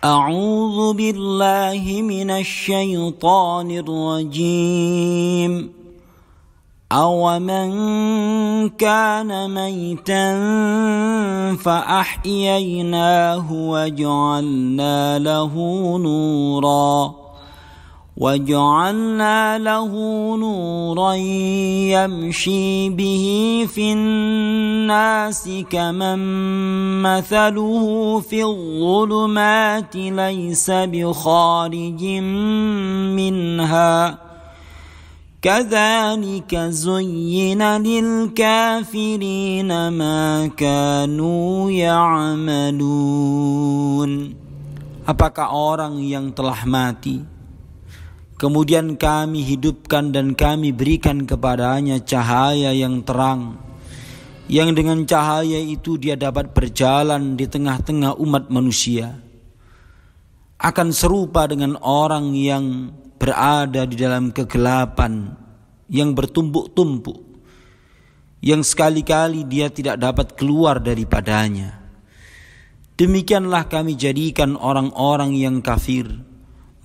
أعوذ بالله من الشيطان الرجيم أومن كان ميتا فأحييناه وجعلنا له نورا يمشي به في الناس كمن مثله في الظلمات ليس بخارج منها كذلك زين للكافرين ما كانوا يعملون. Apakah orang yang telah mati kemudian kami hidupkan dan kami berikan kepadanya cahaya yang terang, yang dengan cahaya itu dia dapat berjalan di tengah-tengah umat manusia, akan serupa dengan orang yang berada di dalam kegelapan yang bertumpuk-tumpuk, yang sekali-kali dia tidak dapat keluar daripadanya. Demikianlah kami jadikan orang-orang yang kafir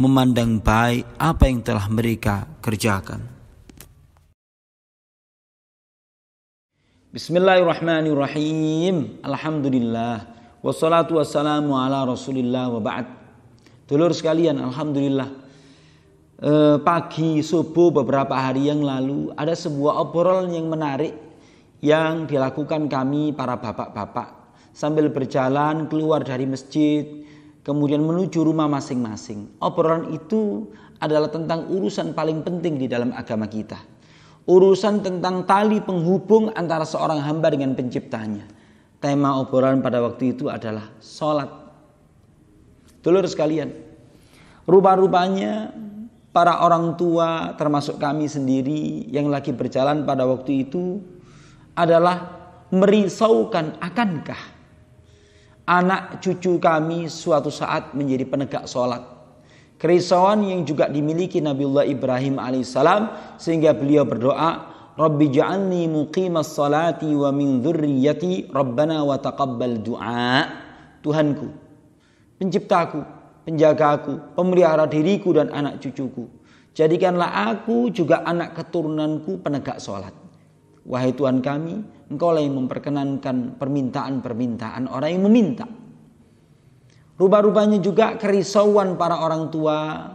memandang baik apa yang telah mereka kerjakan. Bismillahirrahmanirrahim. Alhamdulillah. Wassalatu wassalamu ala rasulillah wa ba'd. Dulur sekalian, alhamdulillah. Pagi subuh beberapa hari yang lalu ada sebuah obrolan yang menarik yang dilakukan kami para bapak-bapak sambil berjalan keluar dari masjid kemudian menuju rumah masing-masing. Obrolan itu adalah tentang urusan paling penting di dalam agama kita. Urusan tentang tali penghubung antara seorang hamba dengan penciptanya. Tema obrolan pada waktu itu adalah sholat. Dulur sekalian, rupa-rupanya para orang tua termasuk kami sendiri yang lagi berjalan pada waktu itu adalah merisaukan akankah anak cucu kami suatu saat menjadi penegak sholat. Kerisauan yang juga dimiliki Nabiullah Ibrahim alaihissalam, sehingga beliau berdoa, Rabbi ja'alni muqimas salati wa min dzurriyyati Rabbana wa taqabbal du'a. Tuhanku, penciptaku, penjagaku, pemelihara diriku dan anak cucuku, jadikanlah aku juga anak keturunanku penegak sholat. Wahai Tuhan kami, Engkau yang memperkenankan permintaan-permintaan orang yang meminta. Rupa-rupanya juga kerisauan para orang tua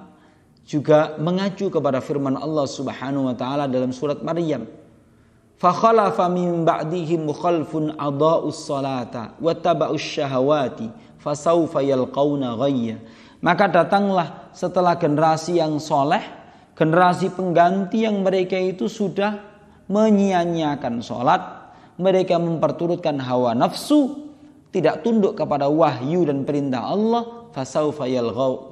juga mengacu kepada firman Allah Subhanahu wa taala dalam surat Maryam. Fa khalafa min ba'dihim khalfun adaa'us salata wattaba'us syahawati fasawfa yalqauna ghayya. Maka datanglah setelah generasi yang soleh, generasi pengganti yang mereka itu sudah menyia-nyiakan sholat, mereka memperturutkan hawa nafsu, tidak tunduk kepada wahyu dan perintah Allah. Fasawfa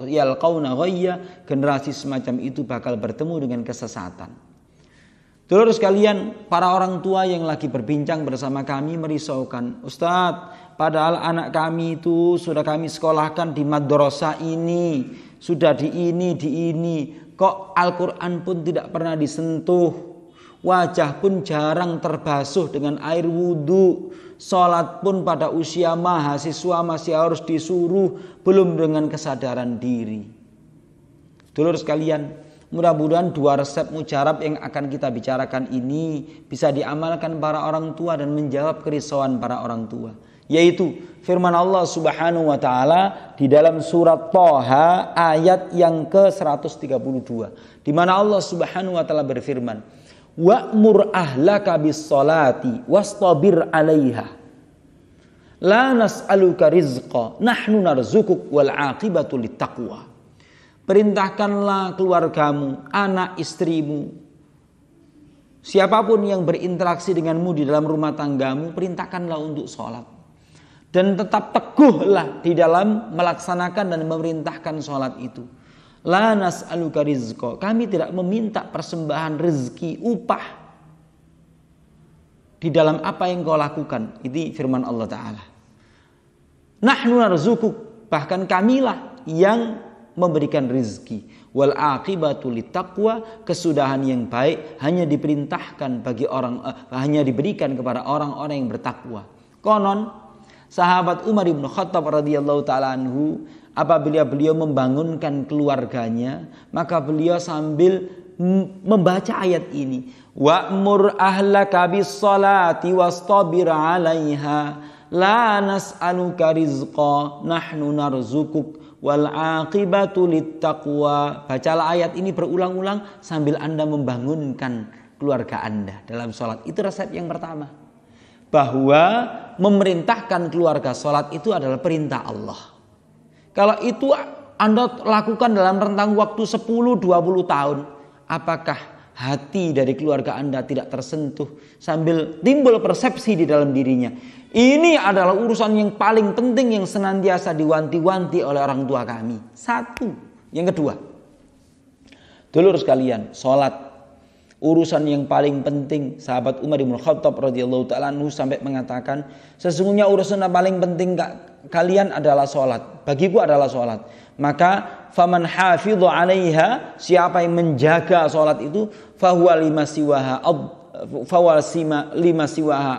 yalqauna ghayya. Generasi semacam itu bakal bertemu dengan kesesatan. Dulur sekalian, para orang tua yang lagi berbincang bersama kami merisaukan, Ustadz, padahal anak kami itu sudah kami sekolahkan di madrasah ini, sudah di ini, kok Al-Quran pun tidak pernah disentuh. Wajah pun jarang terbasuh dengan air wudhu. Sholat pun pada usia mahasiswa masih harus disuruh, belum dengan kesadaran diri. Dulur sekalian, mudah-mudahan dua resep mujarab yang akan kita bicarakan ini bisa diamalkan para orang tua dan menjawab kerisauan para orang tua. Yaitu firman Allah Subhanahu wa taala di dalam surat Thaha ayat yang ke-132, di mana Allah Subhanahu wa taala berfirman, wa'mur ahlaka bis-salati wastabir 'alaiha la nas'aluka rizqa nahnu narzukuk wal 'aqibatu littaqwa. Perintahkanlah keluargamu, anak istrimu, siapapun yang berinteraksi denganmu di dalam rumah tanggamu, perintahkanlah untuk sholat dan tetap teguhlah di dalam melaksanakan dan memerintahkan sholat itu. La nas'aluka rizqa, kami tidak meminta persembahan rezeki, upah di dalam apa yang kau lakukan. Itu firman Allah Ta'ala. Nahnu narzukuk, bahkan kamilah yang memberikan rezeki. Wal aqibatu littaqwa, kesudahan yang baik hanya diperintahkan bagi hanya diberikan kepada orang-orang yang bertakwa. Konon sahabat Umar bin Khattab radhiyallahu taala anhu, apabila beliau membangunkan keluarganya, maka beliau sambil membaca ayat ini, wa'mur ahlaka bis-shalati wastabir 'alaiha la nas'aluka rizqa nahnu narzukuk wal 'aqibatu littaqwa. Bacalah ayat ini berulang-ulang sambil Anda membangunkan keluarga Anda dalam sholat. Itu resep yang pertama, bahwa memerintahkan keluarga sholat itu adalah perintah Allah. Kalau itu Anda lakukan dalam rentang waktu 10-20 tahun, apakah hati dari keluarga Anda tidak tersentuh sambil timbul persepsi di dalam dirinya, ini adalah urusan yang paling penting yang senantiasa diwanti-wanti oleh orang tua kami. Satu. Yang kedua, dulur sekalian, sholat urusan yang paling penting. Sahabat Umar bin Khattab radhiyallahu taala anhu sampai mengatakan, sesungguhnya urusan yang paling penting kalian adalah sholat. Bagiku adalah sholat. Maka faman hafidhu 'alaiha, siapa yang menjaga sholat itu, fahuwa lima siwaha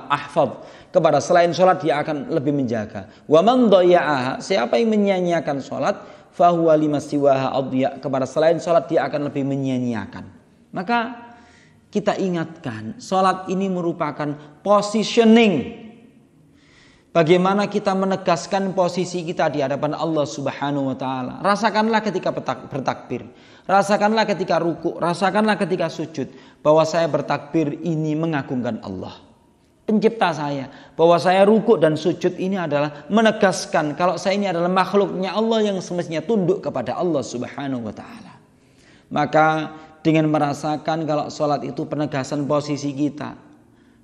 ahfadz, kepada selain sholat dia akan lebih menjaga. Wa man dhaya'aha, siapa yang menyia-nyiakan sholat, fahuwa lima siwaha adya, kepada selain sholat dia akan lebih menyia-nyiakan. Maka kita ingatkan, sholat ini merupakan positioning. Bagaimana kita menegaskan posisi kita di hadapan Allah Subhanahu wa taala. Rasakanlah ketika bertakbir, rasakanlah ketika ruku, rasakanlah ketika sujud, bahwa saya bertakbir ini mengagungkan Allah, pencipta saya. Bahwa saya ruku dan sujud ini adalah menegaskan kalau saya ini adalah makhluknya Allah yang semestinya tunduk kepada Allah Subhanahu wa taala. Maka dengan merasakan kalau sholat itu penegasan posisi kita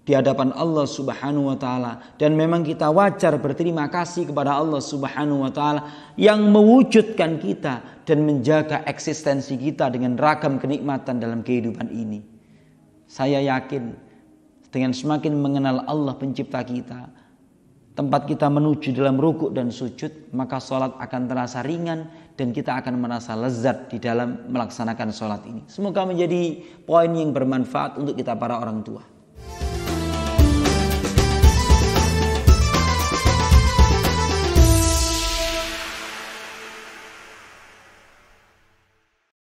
di hadapan Allah Subhanahu wa taala, dan memang kita wajar berterima kasih kepada Allah Subhanahu wa taala yang mewujudkan kita dan menjaga eksistensi kita dengan ragam kenikmatan dalam kehidupan ini. Saya yakin dengan semakin mengenal Allah pencipta kita, tempat kita menuju dalam rukuk dan sujud, maka sholat akan terasa ringan dan kita akan merasa lezat di dalam melaksanakan sholat ini. Semoga menjadi poin yang bermanfaat untuk kita para orang tua.